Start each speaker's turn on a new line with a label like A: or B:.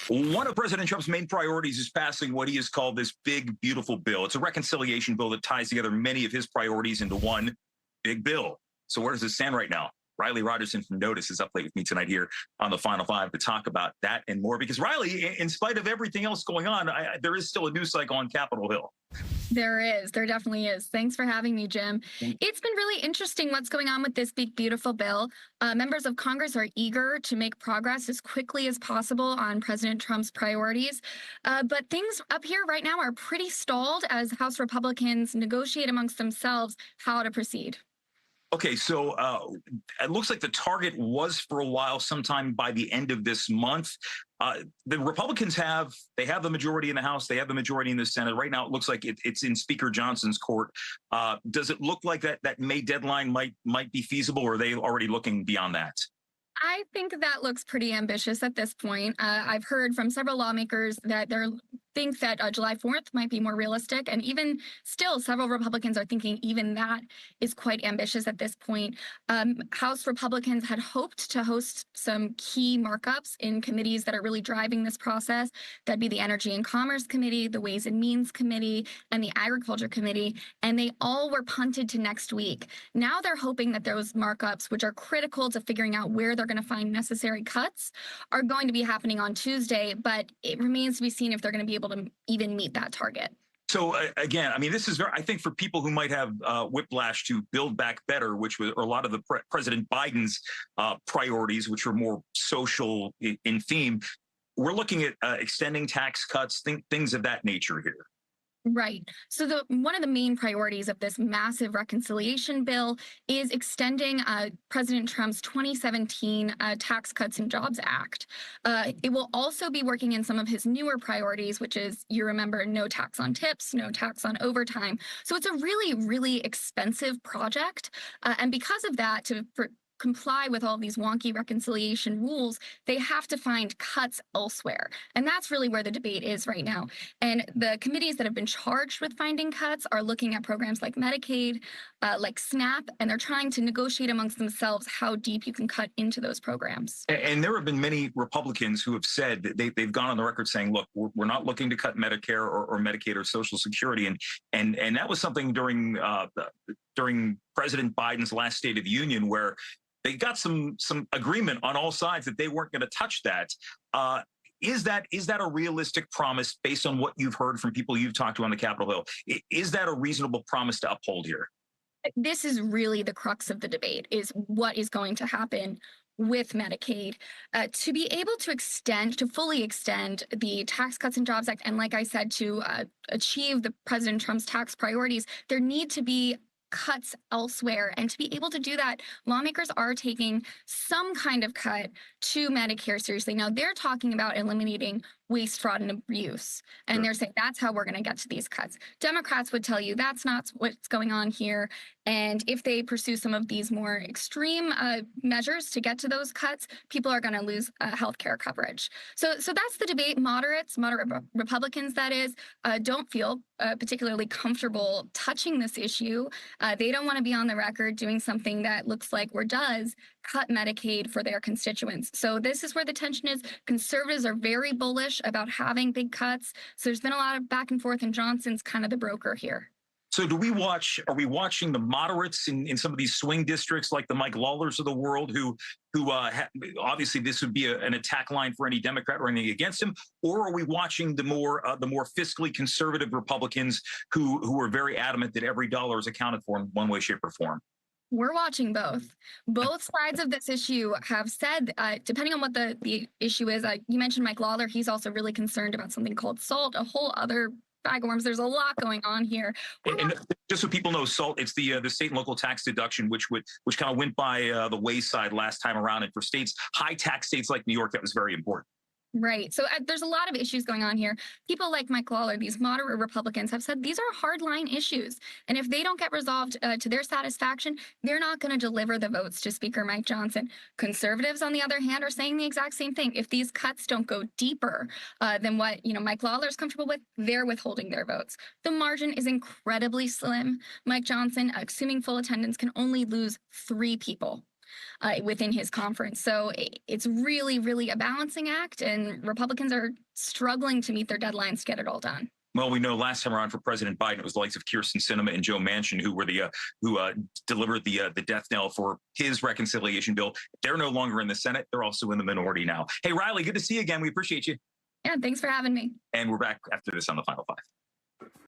A: One of President Trump's main priorities is passing what he has called this big, beautiful bill. It's a reconciliation bill that ties together many of his priorities into one big bill. So where does it stand right now? Riley Rogerson from NOTUS is up late with me tonight here on the Final Five to talk about that and more. Because Riley, in spite of everything else going on, there is still a news cycle on Capitol Hill.
B: There is. There definitely is. Thanks for having me, Jim. It's been really interesting what's going on with this big, beautiful bill. Members of Congress are eager to make progress as quickly as possible on President Trump's priorities. But things up here right now are pretty stalled as House Republicans negotiate amongst themselves how to proceed.
A: Okay, so it looks like the target was for a while, sometime by the end of this month. The Republicans have the majority in the House, they have the majority in the Senate. Right now, it looks like it's in Speaker Johnson's court. Does it look like that May deadline might be feasible, or are they already looking beyond that?
B: I think that looks pretty ambitious at this point. I've heard from several lawmakers that they think that July 4th might be more realistic. And even still, several Republicans are thinking even that is quite ambitious at this point. House Republicans had hoped to host some key markups in committees that are really driving this process. That'd be the Energy and Commerce Committee, the Ways and Means Committee, and the Agriculture Committee. And they all were punted to next week. Now they're hoping that those markups, which are critical to figuring out where they're going to find necessary cuts, are going to be happening on Tuesday. But it remains to be seen if they're going to be able to even meet that target.
A: So again, I mean, this is I think for people who might have whiplash to Build Back Better, which was a lot of the President Biden's priorities, which were more social in theme, we're looking at extending tax cuts, things of that nature here.
B: Right. So one of the main priorities of this massive reconciliation bill is extending President Trump's 2017 Tax Cuts and Jobs Act. It will also be working in some of his newer priorities, which is, you remember, no tax on tips, no tax on overtime. So it's a really, really expensive project. And because of that, to comply with all these wonky reconciliation rules, they have to find cuts elsewhere. And that's really where the debate is right now. And the committees that have been charged with finding cuts are looking at programs like Medicaid, like SNAP, and they're trying to negotiate amongst themselves how deep you can cut into those programs.
A: And there have been many Republicans who have said that they've gone on the record saying, look, we're not looking to cut Medicare or Medicaid or Social Security. And that was something during President Biden's last State of the Union where they got some agreement on all sides that they weren't going to touch that. Is that a realistic promise based on what you've heard from people you've talked to on the Capitol Hill? Is that a reasonable promise to uphold here?
B: This is really the crux of the debate, is what is going to happen with Medicaid. To be able to fully extend the Tax Cuts and Jobs Act, and like I said, to achieve the President Trump's tax priorities, there need to be cuts elsewhere. And to be able to do that, lawmakers are taking some kind of cut to Medicare seriously. Now, they're talking about eliminating waste, fraud, and abuse. And they're saying that's how we're going to get to these cuts. Democrats would tell you that's not what's going on here. And if they pursue some of these more extreme measures to get to those cuts, people are going to lose health care coverage. So that's the debate. Moderate Republicans, that is, don't feel particularly comfortable touching this issue. They don't want to be on the record doing something that looks like or does cut Medicaid for their constituents. So this is where the tension is. Conservatives are very bullish about having big cuts. So there's been a lot of back and forth, and Johnson's kind of the broker here.
A: So are we watching the moderates in some of these swing districts like the Mike Lawlers of the world who obviously this would be an attack line for any Democrat running against him, or are we watching the more fiscally conservative Republicans who are very adamant that every dollar is accounted for in one way, shape, or form?
B: We're watching both. Both sides of this issue have said, depending on what the issue is, you mentioned Mike Lawler. He's also really concerned about something called SALT, a whole other bag of worms. There's a lot going on here.
A: And just so people know, SALT, it's the state and local tax deduction, which kind of went by the wayside last time around. And for high tax states like New York, that was very important.
B: Right. So there's a lot of issues going on here. People like Mike Lawler, these moderate Republicans, have said these are hardline issues. And if they don't get resolved to their satisfaction, they're not going to deliver the votes to Speaker Mike Johnson. Conservatives, on the other hand, are saying the exact same thing. If these cuts don't go deeper than what Mike Lawler is comfortable with, they're withholding their votes. The margin is incredibly slim. Mike Johnson, assuming full attendance, can only lose 3 people. within his conference. So it's really, really a balancing act, and Republicans are struggling to meet their deadlines to get it all done.
A: Well, we know last time around for President Biden, it was the likes of Kyrsten Sinema and Joe Manchin who were who delivered the death knell for his reconciliation bill. They're no longer in the Senate; they're also in the minority now. Hey, Riley, good to see you again. We appreciate you.
B: Yeah, thanks for having me.
A: And we're back after this on the Final Five.